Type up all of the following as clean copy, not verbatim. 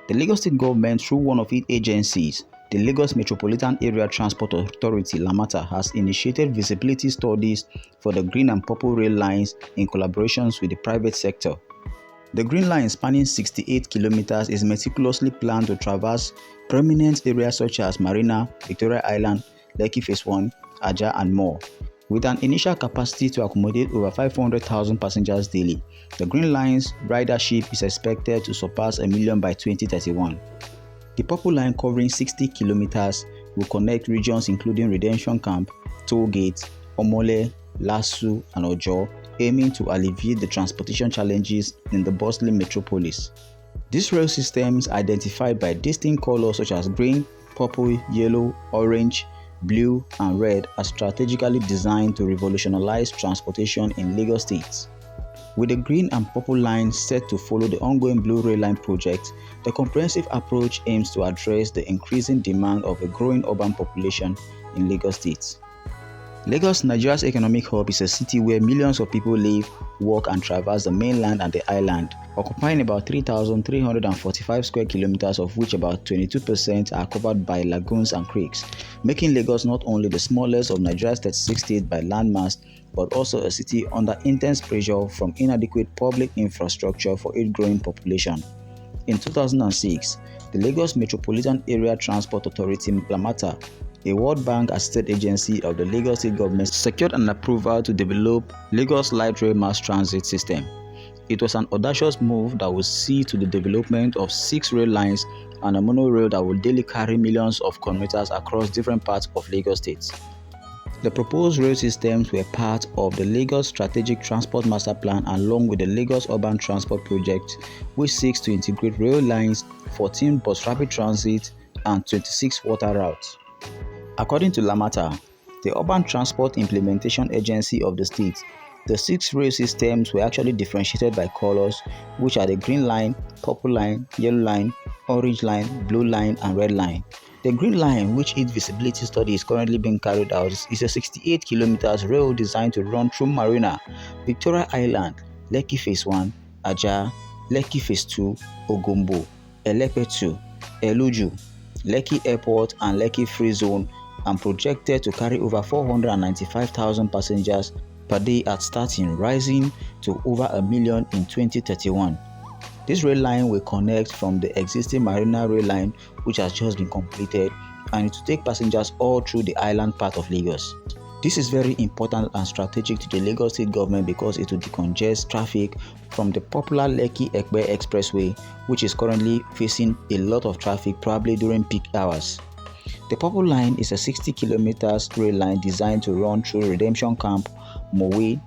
The Lagos State government, through one of its agencies, the Lagos Metropolitan Area Transport Authority (LAMATA), has initiated visibility studies for the green and purple rail lines in collaborations with the private sector. The Green Line, spanning 68 kilometers, is meticulously planned to traverse prominent areas such as Marina, Victoria Island, Lekki Phase 1, Ajah, and more. With an initial capacity to accommodate over 500,000 passengers daily, the Green Line's ridership is expected to surpass 1 million by 2031. The Purple Line, covering 60 kilometers, will connect regions including Redemption Camp, Toll Gate, Omole, Lasu, and Ojo, aiming to alleviate the transportation challenges in the bustling metropolis. These rail systems, identified by distinct colors such as green, purple, yellow, orange, blue, and red, are strategically designed to revolutionize transportation in Lagos State. With the green and purple lines set to follow the ongoing Blue Rail Line project, the comprehensive approach aims to address the increasing demand of a growing urban population in Lagos State. Lagos, Nigeria's economic hub, is a city where millions of people live, work, and traverse the mainland and the island, occupying about 3,345 square kilometers, of which about 22% are covered by lagoons and creeks, making Lagos not only the smallest of Nigeria's 36 states by landmass, but also a city under intense pressure from inadequate public infrastructure for its growing population. In 2006, the Lagos Metropolitan Area Transport Authority (LAMATA), a World Bank-assisted agency of the Lagos State government, secured an approval to develop Lagos Light Rail Mass Transit System. It was an audacious move that would see to the development of 6 rail lines and a monorail that would daily carry millions of commuters across different parts of Lagos State. The proposed rail systems were part of the Lagos Strategic Transport Master Plan along with the Lagos Urban Transport Project, which seeks to integrate rail lines, 14 bus rapid transit, and 26 water routes. According to LAMATA, the Urban Transport Implementation Agency of the state, the 6 rail systems were actually differentiated by colors, which are the Green Line, Purple Line, Yellow Line, Orange Line, Blue Line, and Red Line. The Green Line, which its visibility study is currently being carried out, is a 68 kilometers rail designed to run through Marina, Victoria Island, Lekki Phase 1, Ajah, Lekki Phase 2, Ogombo, Elepetu, Eluju, Lekki Airport, and Lekki Free Zone, and projected to carry over 495,000 passengers per day at starting, rising to over 1 million in 2031. This rail line will connect from the existing Marina rail line, which has just been completed, and it will take passengers all through the island part of Lagos. This is very important and strategic to the Lagos State government because it will decongest traffic from the popular Lekki-Ekpe Expressway, which is currently facing a lot of traffic, probably during peak hours. The Purple Line is a 60 kilometers rail line designed to run through Redemption Camp, Mowe,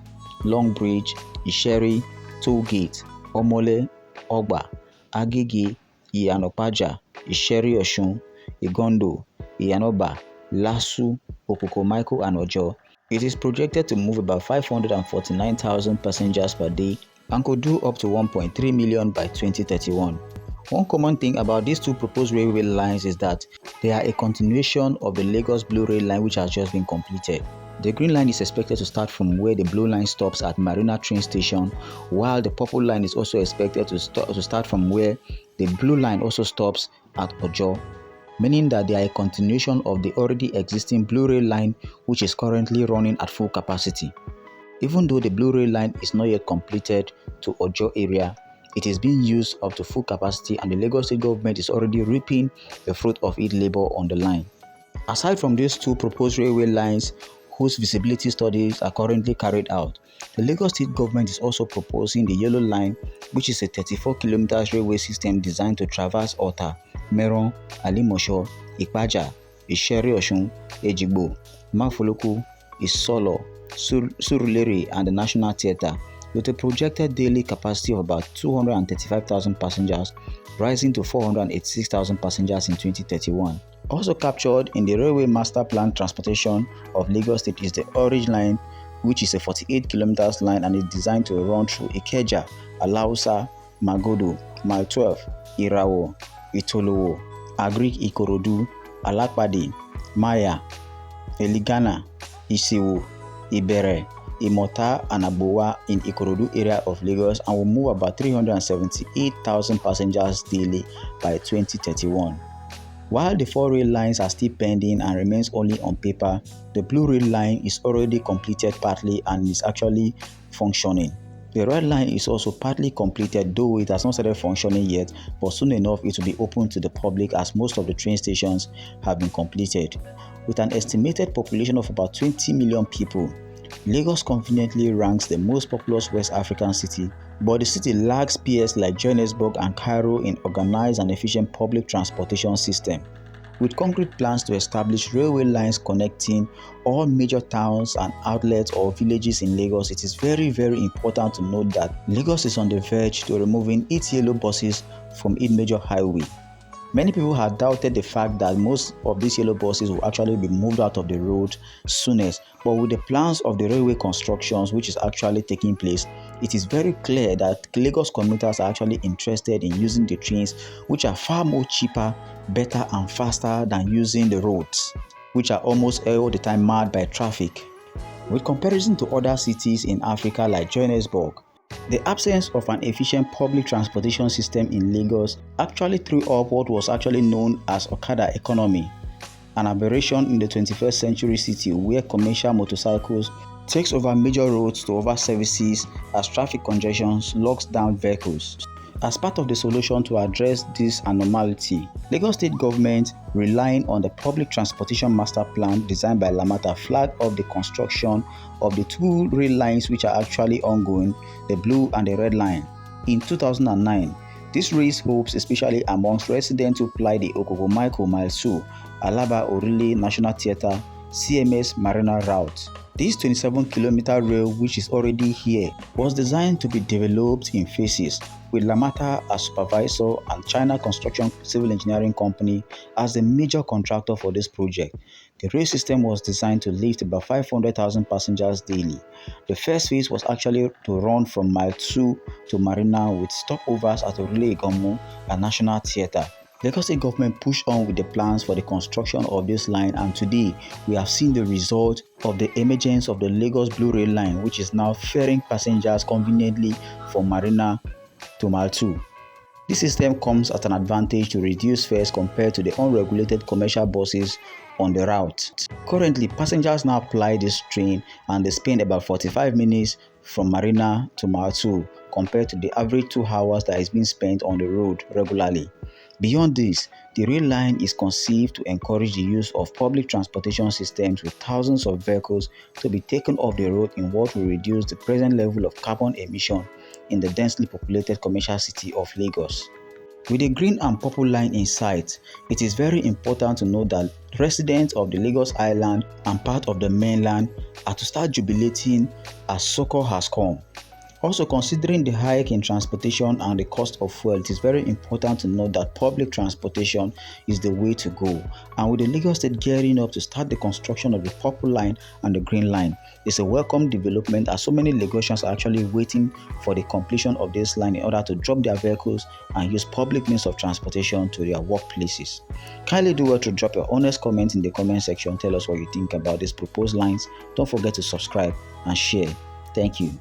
Long Bridge, Isheri, Toll Gate, Omole, Ogba, Agege, Iyanopaja, Isheri Osun, Igondo, Iyanoba, Lasu, Okoko-Maiko, and Ojo. It is projected to move about 549,000 passengers per day and could do up to 1.3 million by 2031. One common thing about these 2 proposed railway lines is that they are a continuation of the Lagos Blue Rail Line, which has just been completed. The Green Line is expected to start from where the Blue Line stops at Marina train station, while the Purple Line is also expected to start from where the Blue Line also stops at Ojo, meaning that they are a continuation of the already existing Blue Rail Line, which is currently running at full capacity. Even though the Blue Rail Line is not yet completed to Ojo area, it is being used up to full capacity, and the Lagos State government is already reaping the fruit of its labor on the line. Aside from these 2 proposed railway lines, whose visibility studies are currently carried out, the Lagos State government is also proposing the Yellow Line, which is a 34 kilometers railway system designed to traverse Ota, Meron, Alimosho, Ipaja, Isheri Osun, Ejigbo, Mafoloku, Isolo, Surulere, and the National Theatre, with a projected daily capacity of about 235,000 passengers, rising to 486,000 passengers in 2031. Also captured in the Railway Master Plan transportation of Lagos State is the Orange Line, which is a 48 kilometers line and is designed to run through Ikeja, Alausa, Magodo, Mile 12, Irawo, Itolowo, Agric Ikorodu, Alapade, Maya, Eligana, Isiwo, Ibere, Imota and Abowa in Ikorodu area of Lagos and will move about 378,000 passengers daily by 2031. While the 4 rail lines are still pending and remains only on paper, the blue rail line is already completed partly and is actually functioning. The red line is also partly completed, though it has not started functioning yet, but soon enough it will be open to the public as most of the train stations have been completed. With an estimated population of about 20 million people, Lagos conveniently ranks the most populous West African city, but the city lags peers like Johannesburg and Cairo in organized and efficient public transportation system. With concrete plans to establish railway lines connecting all major towns and outlets or villages in Lagos, it is very important to note that Lagos is on the verge to removing its yellow buses from its major highway. Many people had doubted the fact that most of these yellow buses will actually be moved out of the road soonest, but with the plans of the railway constructions which is actually taking place, it is very clear that Lagos commuters are actually interested in using the trains, which are far more cheaper, better and faster than using the roads, which are almost all the time marred by traffic. With comparison to other cities in Africa like Johannesburg, the absence of an efficient public transportation system in Lagos actually threw up what was actually known as Okada economy, an aberration in the 21st century city where commercial motorcycles takes over major roads to offer services as traffic congestion locks down vehicles. As part of the solution to address this anomaly, Lagos State government, relying on the Public Transportation Master Plan designed by Lamata, flagged off the construction of the 2 rail lines which are actually ongoing, the blue and the red line. In 2009, this raised hopes especially amongst residents who ply the Okokomaiko Mile 2, Alaba Orile National Theatre, CMS Marina route. This 27-kilometer rail, which is already here, was designed to be developed in phases, with Lamata as supervisor and China Construction Civil Engineering Company as the major contractor for this project. The rail system was designed to lift about 500,000 passengers daily. The first phase was actually to run from Mile 2 to Marina with stopovers at Orile Igomu and National Theatre. Lagos State government pushed on with the plans for the construction of this line, and today we have seen the result of the emergence of the Lagos Blue Rail Line, which is now ferrying passengers conveniently from Marina to Mile 2. This system comes at an advantage to reduce fares compared to the unregulated commercial buses on the route. Currently, passengers now ply this train and they spend about 45 minutes from Marina to Mile 2 compared to the average 2 hours that is being spent on the road regularly. Beyond this, the rail line is conceived to encourage the use of public transportation systems with thousands of vehicles to be taken off the road in what will reduce the present level of carbon emission in the densely populated commercial city of Lagos. With the green and purple line in sight, it is very important to note that residents of the Lagos Island and part of the mainland are to start jubilating as succor has come. Also, considering the hike in transportation and the cost of fuel, it is very important to note that public transportation is the way to go. And with the Lagos State gearing up to start the construction of the purple line and the green line, it's a welcome development as so many Lagosians are actually waiting for the completion of this line in order to drop their vehicles and use public means of transportation to their workplaces. Kindly do well to drop your honest comment in the comment section. Tell us what you think about these proposed lines. Don't forget to subscribe and share. Thank you.